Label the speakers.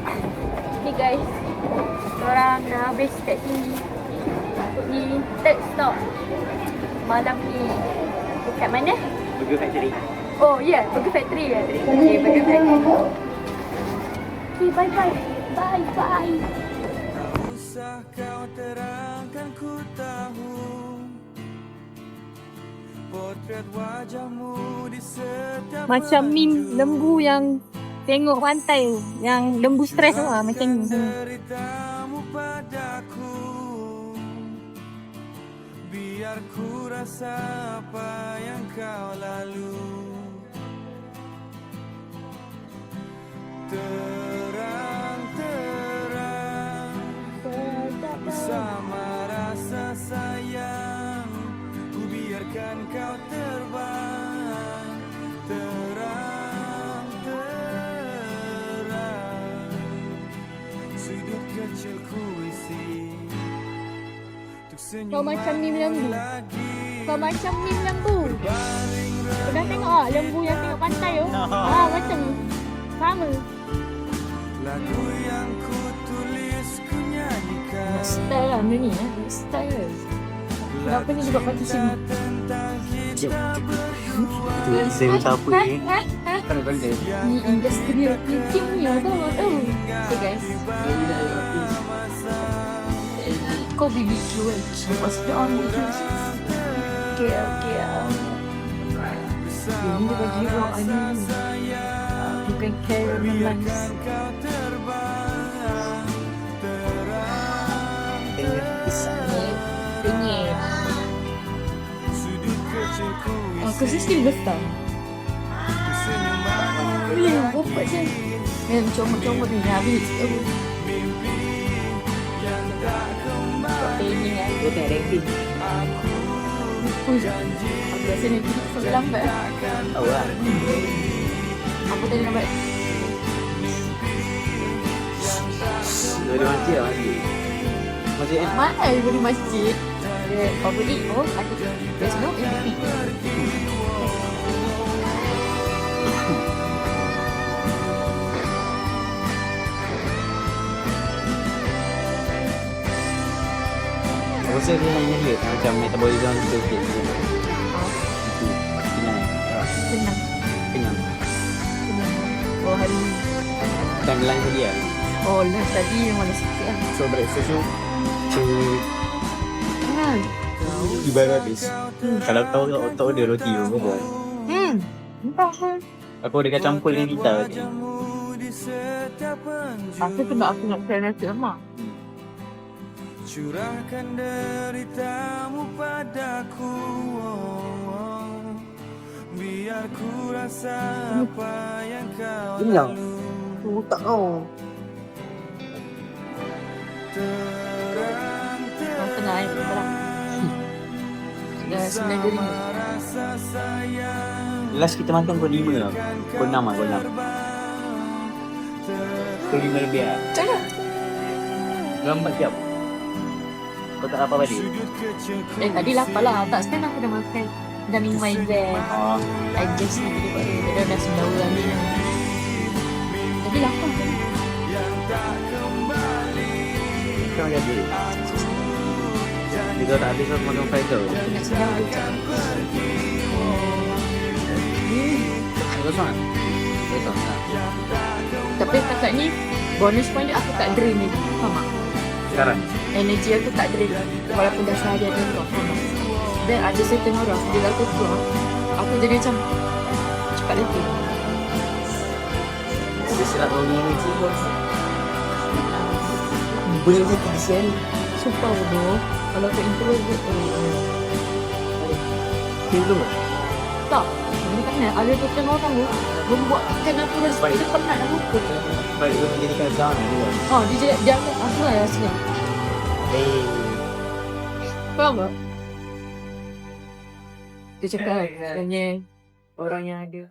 Speaker 1: Okay guys, korang dah habis kat sini. Ni third stop malam ni. Dekat mana?
Speaker 2: Burger Factory.
Speaker 1: Oh ya, yeah, Burger Factory ya. Okay, Burger Factory. Okay, bye bye. Bye bye.
Speaker 3: Usah kau terangkan ku tahu potret wajahmu di setiap
Speaker 1: Macam meme lembu yang tengok pantai tu, yang lembu stres tu lah, macam ni.
Speaker 3: ceritamu padaku, biar ku rasa apa yang kau lalu. Terang-terang bersama rasa sayang, ku biarkan kau terbang. Terang-terang sudut kecil ku isi untuk senyum.
Speaker 1: Kau macam meme lembu. Kau macam meme lembu. Pernah tengok tak lembu yang tengok pantai tu? Macam tu. Sama.
Speaker 3: Lagu yang ku tulis ku nyanyikan.
Speaker 1: Style lah benda ni. Style. Kenapa ni dia buat parti sini?
Speaker 2: Itu saya macam apa ni? Kan golden.
Speaker 1: Ni industrial thinking ni lah tahu. Okay guys. Kau BBQ kan? Lepas dia on BBQ. Okay. Ini dia bagi raw onion ni. Bukan caramel manis. Penyet. Aku still besar. Boleh buat je. Yang comot-comot ni habis. Ini kan.
Speaker 2: Dia tak ranking.
Speaker 1: Aku rasa ni kita lambat.
Speaker 2: Tahu lah.
Speaker 1: Apa tadi lambat?
Speaker 2: Dia masjid lah masjid. Masjid kan?
Speaker 1: Mana you di masjid? Dia probably ada. There's no in between.
Speaker 2: Aku rasa dia nak nyanyi ke macam metabolism tu sikit.
Speaker 1: Senang.
Speaker 2: Kenyang.
Speaker 1: Oh hari ni.
Speaker 2: Bukan lunch tadi lah.
Speaker 1: Oh lah tadi memang dah sikit lah.
Speaker 2: So breakfast tu
Speaker 1: Kan?
Speaker 2: ibarat habis. Kalau kau otak dia roti tu kau buat.
Speaker 1: Entah kan?
Speaker 2: Aku ada kacang campur dengan kita tadi.
Speaker 1: Aku nak try nasi lemak.
Speaker 3: Curahkan deritamu padaku, biar ku rasa apa yang kau
Speaker 2: Kenyang.
Speaker 3: lalu.
Speaker 2: Tak kau.
Speaker 1: Kau tengah air sekarang. Dah RM9.
Speaker 3: Rasa sayang
Speaker 2: Last kita makan pukul 5 lah. Pukul 6 lah, pukul 6. Pukul 5 lebih lah.
Speaker 1: Jangan.
Speaker 2: Lambat siap. Kau tak lapar balik?
Speaker 1: Tadi lapar lah. Tak sekarang aku dah makan. Dah minum air zen. Adjust nanti dia buat dia. Dia dah sendawa lah ni. Tadi lapar kan?
Speaker 2: Kau jadi. Dia tak habis aku makan fried tau.
Speaker 1: Nak sendawa je.
Speaker 2: Kosong kan? Kosong tak?
Speaker 1: Tapi kakak ni bonus point dia aku tak drain ni. Faham tak?
Speaker 2: Sekarang?
Speaker 1: Energi aku tak drain walaupun dah seharian tengok. Faham tak? Dan ada certain orang bila aku keluar aku jadi macam cepat letih.
Speaker 2: Dia silap bau ni energi kau. Boleh macam tu sial.
Speaker 1: Sumpah bodoh. Kalau aku introvert
Speaker 2: Dia belum tak?
Speaker 1: tak. Ini kan ada certain orang tu membuatkan aku rasa dia penat aku.
Speaker 2: Baik, dia menjadikan sound ni juga.
Speaker 1: Dia anggap aku lah rasanya. Faham tak? Dia cakap katanya orang yang ada